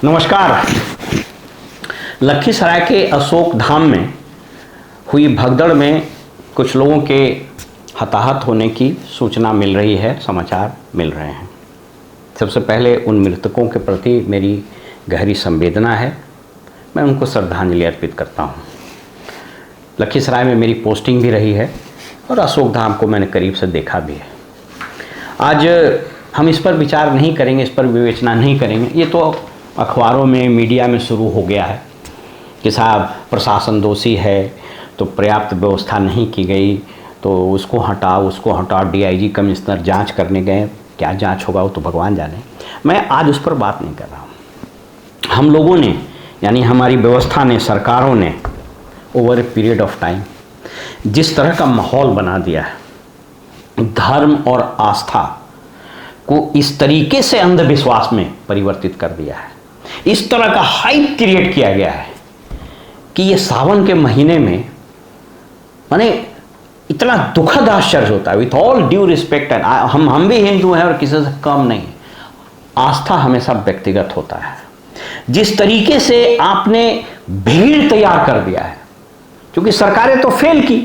नमस्कार। लखीसराय के अशोक धाम में हुई भगदड़ में कुछ लोगों के हताहत होने की सूचना मिल रही है, समाचार मिल रहे हैं। सबसे पहले उन मृतकों के प्रति मेरी गहरी संवेदना है, मैं उनको श्रद्धांजलि अर्पित करता हूँ। लखीसराय में मेरी पोस्टिंग भी रही है और अशोक धाम को मैंने करीब से देखा भी है। आज हम इस पर विचार नहीं करेंगे, इस पर विवेचना नहीं करेंगे। ये तो अखबारों में, मीडिया में शुरू हो गया है कि साहब प्रशासन दोषी है, तो पर्याप्त व्यवस्था नहीं की गई, तो उसको हटाओ, डीआईजी कमिश्नर जांच करने गए, क्या जांच होगा वो तो भगवान जाने। मैं आज उस पर बात नहीं कर रहा हूँ। हम लोगों ने, यानी हमारी व्यवस्था ने, सरकारों ने over a period of time जिस तरह का माहौल बना दिया है, धर्म और आस्था को इस तरीके से अंधविश्वास में परिवर्तित कर दिया है, इस तरह का हाइप क्रिएट किया गया है कि ये सावन के महीने में माने इतना दुखद आश्चर्य होता है। विथ ऑल ड्यू रिस्पेक्ट, हम भी हिंदू हैं और किसी से कम नहीं। आस्था हमेशा व्यक्तिगत होता है। जिस तरीके से आपने भीड़ तैयार कर दिया है, क्योंकि सरकारें तो फेल की,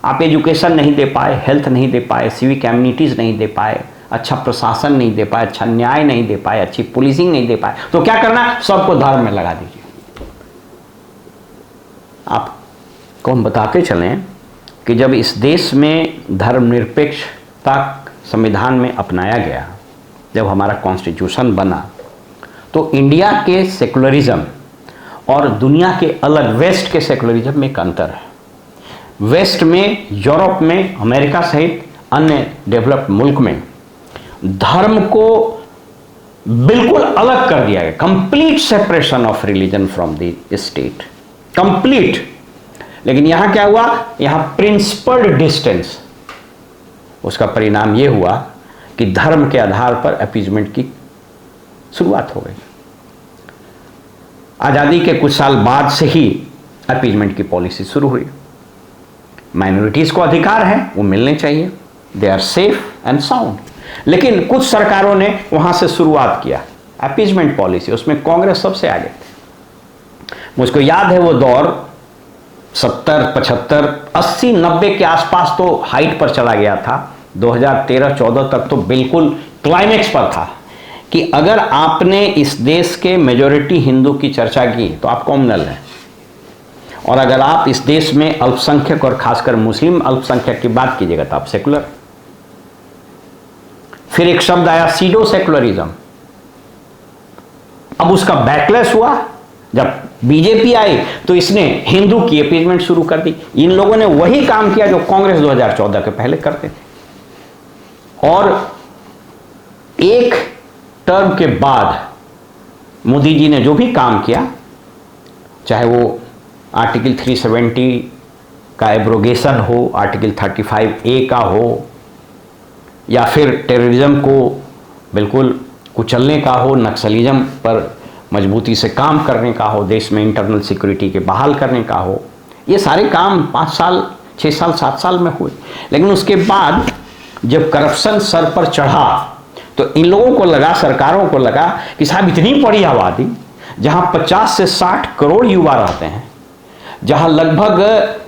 आप एजुकेशन नहीं दे पाए, हेल्थ नहीं दे पाए, सिविक एम्यूनिटीज नहीं दे पाए, अच्छा प्रशासन नहीं दे पाए, अच्छा न्याय नहीं दे पाए, अच्छी पुलिसिंग नहीं दे पाए, तो क्या करना, सबको धर्म में लगा दीजिए। आपको हम बताते चलें कि जब इस देश में धर्मनिरपेक्षता संविधान में अपनाया गया, जब हमारा कॉन्स्टिट्यूशन बना, तो इंडिया के सेकुलरिज्म और दुनिया के अलग वेस्ट के सेकुलरिज्म में एक अंतर है। वेस्ट में, यूरोप में, अमेरिका सहित अन्य डेवलप्ड मुल्क में धर्म को बिल्कुल अलग कर दिया गया, complete separation of religion from the state, complete. लेकिन यहां क्या हुआ, यहां प्रिंसिपल्ड डिस्टेंस। उसका परिणाम यह हुआ कि धर्म के आधार पर अपीजमेंट की शुरुआत हो गई। आजादी के कुछ साल बाद से ही अपीजमेंट की पॉलिसी शुरू हुई। माइनॉरिटीज को अधिकार है, वो मिलने चाहिए, they are safe and sound. लेकिन कुछ सरकारों ने वहां से शुरुआत किया अपीजमेंट पॉलिसी, उसमें कांग्रेस सबसे आगे थे। मुझको याद है वो दौर 70, 75, 80, 90 के आसपास तो हाइट पर चला गया था। 2013-14 तक तो बिल्कुल क्लाइमेक्स पर था कि अगर आपने इस देश के मेजॉरिटी हिंदू की चर्चा की तो आप कॉमनल हैं, और अगर आप इस देश में अल्पसंख्यक और खासकर मुस्लिम अल्पसंख्यक की बात कीजिएगा तो आप सेकुलर। फिर एक शब्द आया सीडो सेकुलरिज्म। अब उसका बैकलैश हुआ, जब बीजेपी आई तो इसने हिंदू की अपीजमेंट शुरू कर दी। इन लोगों ने वही काम किया जो कांग्रेस 2014 के पहले करते थे। और एक टर्म के बाद मोदी जी ने जो भी काम किया, चाहे वो आर्टिकल 370 का एब्रोगेशन हो, आर्टिकल 35A का हो, या फिर टेररिज्म को बिल्कुल कुचलने का हो, नक्सलिज्म पर मजबूती से काम करने का हो, देश में इंटरनल सिक्योरिटी के बहाल करने का हो, ये सारे काम 5 साल, 6 साल, 7 साल में हुए। लेकिन उसके बाद जब करप्शन सर पर चढ़ा तो इन लोगों को लगा, सरकारों को लगा कि साहब इतनी बड़ी आबादी, जहां 50 से 60 करोड़ युवा रहते हैं, जहां लगभग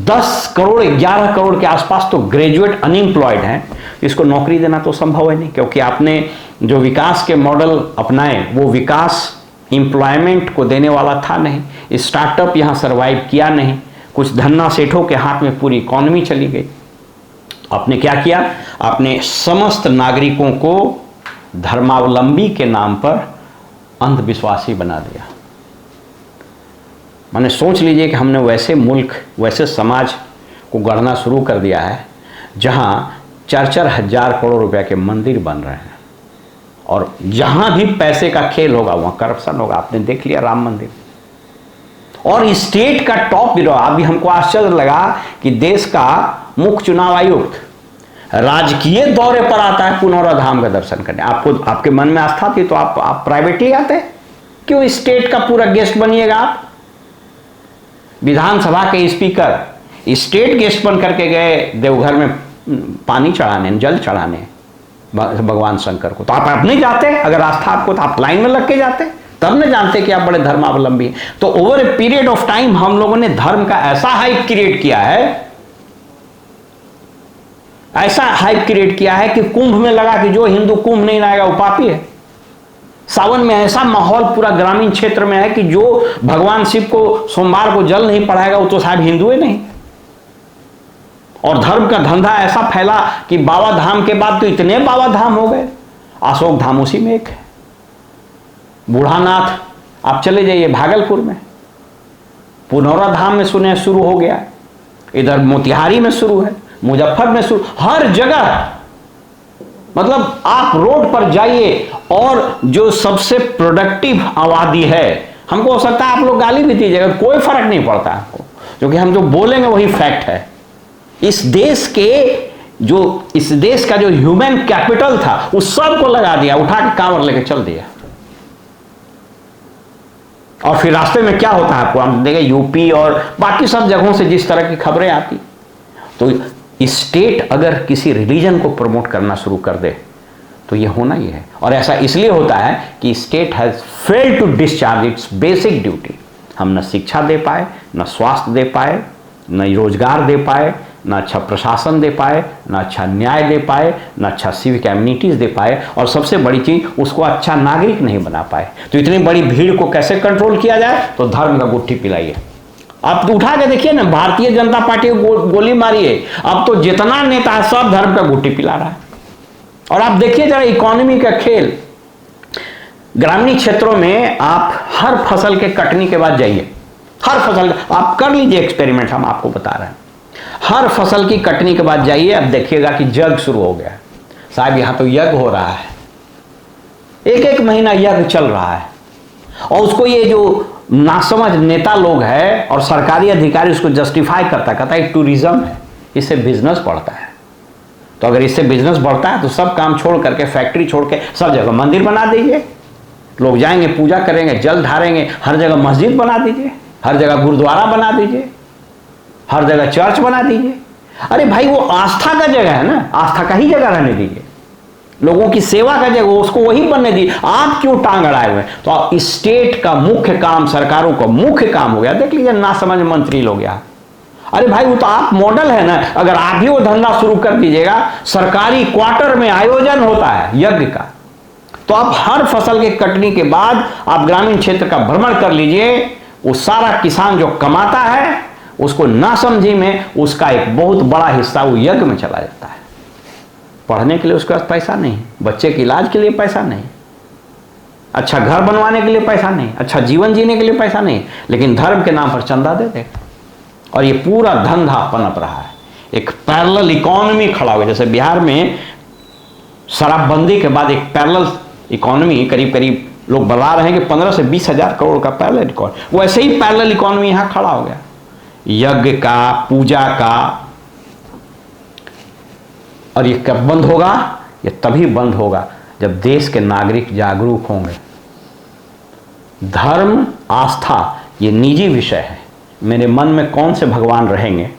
10 करोड़, 11 करोड़ के आसपास तो ग्रेजुएट अनएम्प्लॉयड हैं, इसको नौकरी देना तो संभव है नहीं, क्योंकि आपने जो विकास के मॉडल अपनाए वो विकास एम्प्लॉयमेंट को देने वाला था नहीं। स्टार्टअप यहाँ सर्वाइव किया नहीं, कुछ धन्ना सेठों के हाथ में पूरी इकॉनमी चली गई। आपने क्या किया, आपने समस्त नागरिकों को धर्मावलंबी के नाम पर अंधविश्वासी बना दिया। मैंने सोच लीजिए कि हमने वैसे मुल्क, वैसे समाज को गढ़ना शुरू कर दिया है जहां 4-4 हजार करोड़ रुपए के मंदिर बन रहे हैं, और जहां भी पैसे का खेल होगा वहां करप्शन होगा। आपने देख लिया राम मंदिर। और स्टेट का टॉप ब्यूरो, अभी हमको आश्चर्य लगा कि देश का मुख्य चुनाव आयुक्त राजकीय दौरे पर आता है पुनौरा धाम का दर्शन करने। आपको, आपके मन में आस्था थी तो आप प्राइवेटली आते, क्यों स्टेट का पूरा गेस्ट बनिएगा आप? विधानसभा के स्पीकर स्टेट गेस्ट बन करके गए देवघर में पानी चढ़ाने, जल चढ़ाने भगवान शंकर को, तो आप नहीं जाते? अगर आस्था आपको तो आप लाइन में लग के जाते। तब न जानते कि आप बड़े धर्मावलंबी हैं। तो over a period of time हम लोगों ने धर्म का ऐसा हाइप क्रिएट किया है, ऐसा हाइप क्रिएट किया है कि कुंभ में लगा कि जो हिंदू कुंभ नहीं लाएगा वो पापी है। सावन में ऐसा माहौल पूरा ग्रामीण क्षेत्र में है कि जो भगवान शिव को सोमवार को जल नहीं पढ़ाएगा वो तो साहब हिंदू ही नहीं। और धर्म का धंधा ऐसा फैला कि बाबा धाम के बाद तो इतने बाबा धाम हो गए, अशोक धाम उसी में एक है, बूढ़ानाथ आप चले जाइए भागलपुर में, पुनौरा धाम में सुने शुरू हो गया, इधर मोतिहारी में शुरू है, मुजफ्फर में शुरू, हर जगह। मतलब आप रोड पर जाइए और जो सबसे प्रोडक्टिव आबादी है, हमको हो सकता है आप लोग गाली भी दीजिएगा, कोई फर्क नहीं पड़ता आपको, क्योंकि हम जो बोलेंगे वही फैक्ट है। इस देश का जो ह्यूमन कैपिटल था उस सब को लगा दिया, उठा के कांवर लेके चल दिया। और फिर रास्ते में क्या होता है आपको हम देखें, यूपी और बाकी सब जगहों से जिस तरह की खबरें आती, तो स्टेट अगर किसी रिलीजन को प्रमोट करना शुरू कर दे तो ये होना ही है। और ऐसा इसलिए होता है कि state has failed to discharge its basic duty. हम न शिक्षा दे पाए, न स्वास्थ्य दे पाए, न रोजगार दे पाए, न अच्छा प्रशासन दे पाए, न अच्छा न्याय दे पाए, न अच्छा सिविक एमिनिटीज दे पाए, और सबसे बड़ी चीज उसको अच्छा नागरिक नहीं बना पाए। तो इतनी बड़ी भीड़ को कैसे कंट्रोल किया जाए, तो धर्म का गुट्ठी पिलाइए। आप उठा के देखिए ना, भारतीय जनता पार्टी को गोली मारी है, अब तो जितना नेता है सब धर्म का गुट्ठी पिला रहा है। और आप देखिए जरा इकोनॉमी का खेल, ग्रामीण क्षेत्रों में आप हर फसल के कटनी के बाद जाइए, हर फसल आप कर लीजिए एक्सपेरिमेंट, हम आपको बता रहे हैं। हर फसल की कटनी के बाद जाइए, अब देखिएगा कि यज्ञ शुरू हो गया साहब, यहां तो यज्ञ हो रहा है, एक महीना यज्ञ चल रहा है। और उसको ये जो नासमझ नेता लोग हैं और सरकारी अधिकारी उसको जस्टिफाई कहता है टूरिज्म है, इससे बिजनेस बढ़ता है। तो अगर इससे बिजनेस बढ़ता है तो सब काम छोड़ करके, फैक्ट्री छोड़ के सब जगह मंदिर बना दीजिए, लोग जाएंगे पूजा करेंगे, जल ढारेंगे, हर जगह मस्जिद बना दीजिए, हर जगह गुरुद्वारा बना दीजिए, हर जगह चर्च बना दीजिए। अरे भाई वो आस्था का जगह है ना, आस्था का ही जगह रहने दीजिए, लोगों की सेवा का जगह उसको वही बनने दी, आप क्यों टांग अड़ाए हुए? तो स्टेट का मुख्य काम, सरकारों का मुख्य काम हो गया, देख लीजिए ना समझ मंत्री लोग यहाँ। अरे भाई वो तो आप मॉडल है ना, अगर आप ही वो धंधा शुरू कर दीजिएगा, सरकारी क्वार्टर में आयोजन होता है यज्ञ का, तो आप हर फसल के कटनी के बाद आप ग्रामीण क्षेत्र का भ्रमण कर लीजिए, वो सारा किसान जो कमाता है उसको ना समझी में उसका एक बहुत बड़ा हिस्सा वो यज्ञ में चला जाता है। पढ़ने के लिए उसके पास पैसा नहीं, बच्चे के इलाज के लिए पैसा नहीं, अच्छा घर बनवाने के लिए पैसा नहीं, अच्छा जीवन जीने के लिए पैसा नहीं, लेकिन धर्म के नाम पर चंदा दे दे। और ये पूरा धंधा पनप रहा है, एक पैरेलल इकोनॉमी खड़ा हुआ है। जैसे बिहार में शराबबंदी के बाद एक पैरेलल इकोनॉमी करीब करीब लोग बता रहे हैं कि 15 से 20 हजार करोड़ का पैरेलल इकोनॉमी, वैसे ही पैरेलल इकोनॉमी यहां खड़ा हो गया, यज्ञ का, पूजा का। और ये कब बंद होगा? ये तभी बंद होगा जब देश के नागरिक जागरूक होंगे। धर्म, आस्था ये निजी विषय है, मेरे मन में कौन से भगवान रहेंगे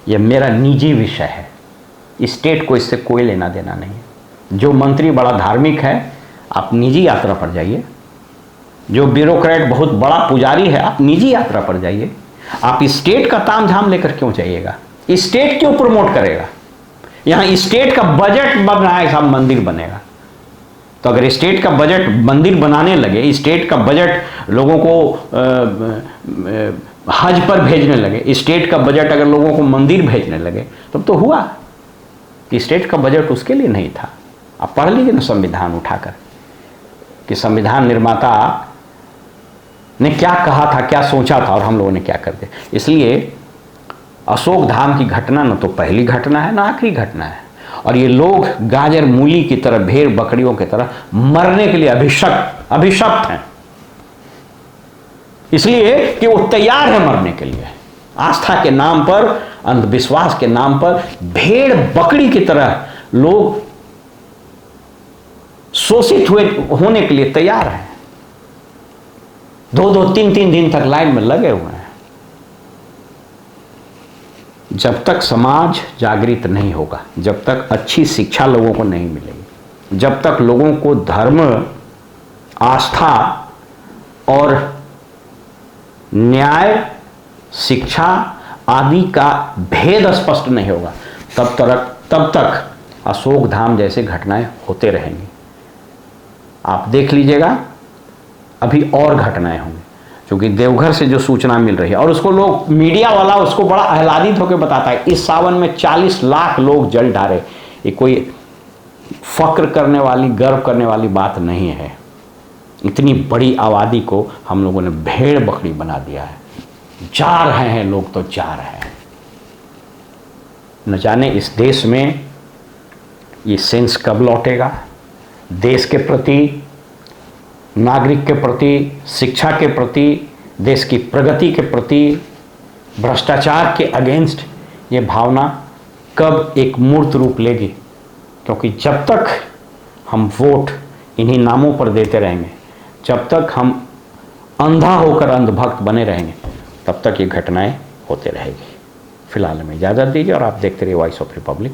ये मेरा निजी विषय है, स्टेट को इससे कोई लेना देना नहीं है। जो मंत्री बड़ा धार्मिक है आप निजी यात्रा पर जाइए, जो ब्यूरोक्रेट बहुत बड़ा पुजारी है आप निजी यात्रा पर जाइए। आप स्टेट का तामझाम लेकर क्यों जाइएगा? स्टेट क्यों प्रमोट करेगा? यहां स्टेट का बजट बन रहा है, सब मंदिर बनेगा। तो अगर स्टेट का बजट मंदिर बनाने लगे, स्टेट का बजट लोगों को हज पर भेजने लगे, स्टेट का बजट अगर लोगों को मंदिर भेजने लगे, तब तो हुआ कि स्टेट का बजट उसके लिए नहीं था। आप पढ़ लीजिए ना संविधान उठाकर कि संविधान निर्माता ने क्या कहा था, क्या सोचा था और हम लोगों ने क्या कर दिया। इसलिए अशोक धाम की घटना न तो पहली घटना है ना आखिरी घटना है, और ये लोग गाजर मूली की तरह, भेड़ बकरियों की तरह मरने के लिए अभिशप्त हैं, इसलिए कि वो तैयार है मरने के लिए। आस्था के नाम पर, अंधविश्वास के नाम पर भेड़ बकरी की तरह लोग शोषित होने के लिए तैयार हैं, 2-2, 3-3 दिन तक लाइन में लगे हुए हैं। जब तक समाज जागृत नहीं होगा, जब तक अच्छी शिक्षा लोगों को नहीं मिलेगी, जब तक लोगों को धर्म, आस्था और न्याय, शिक्षा आदि का भेद स्पष्ट नहीं होगा, तब तक अशोक धाम जैसे घटनाएं होते रहेंगी। आप देख लीजिएगा, अभी और घटनाएं होंगी, क्योंकि देवघर से जो सूचना मिल रही है, और उसको लोग, मीडिया वाला उसको बड़ा आह्लादित होकर बताता है, इस सावन में 40 लाख लोग जल ढारे। ये कोई फक्र करने वाली, गर्व करने वाली बात नहीं है। इतनी बड़ी आबादी को हम लोगों ने भेड़ बकरी बना दिया है। जा रहे हैं लोग तो जा रहे हैं। न जाने इस देश में ये सेंस कब लौटेगा, देश के प्रति, नागरिक के प्रति, शिक्षा के प्रति, देश की प्रगति के प्रति, भ्रष्टाचार के अगेंस्ट ये भावना कब एक मूर्त रूप लेगी। क्योंकि जब तक हम वोट इन्हीं नामों पर देते रहेंगे, जब तक हम अंधा होकर अंधभक्त बने रहेंगे, तब तक ये घटनाएं होते रहेगी। फिलहाल हमें इजाज़त दीजिए और आप देखते रहिए वॉइस ऑफ रिपब्लिक।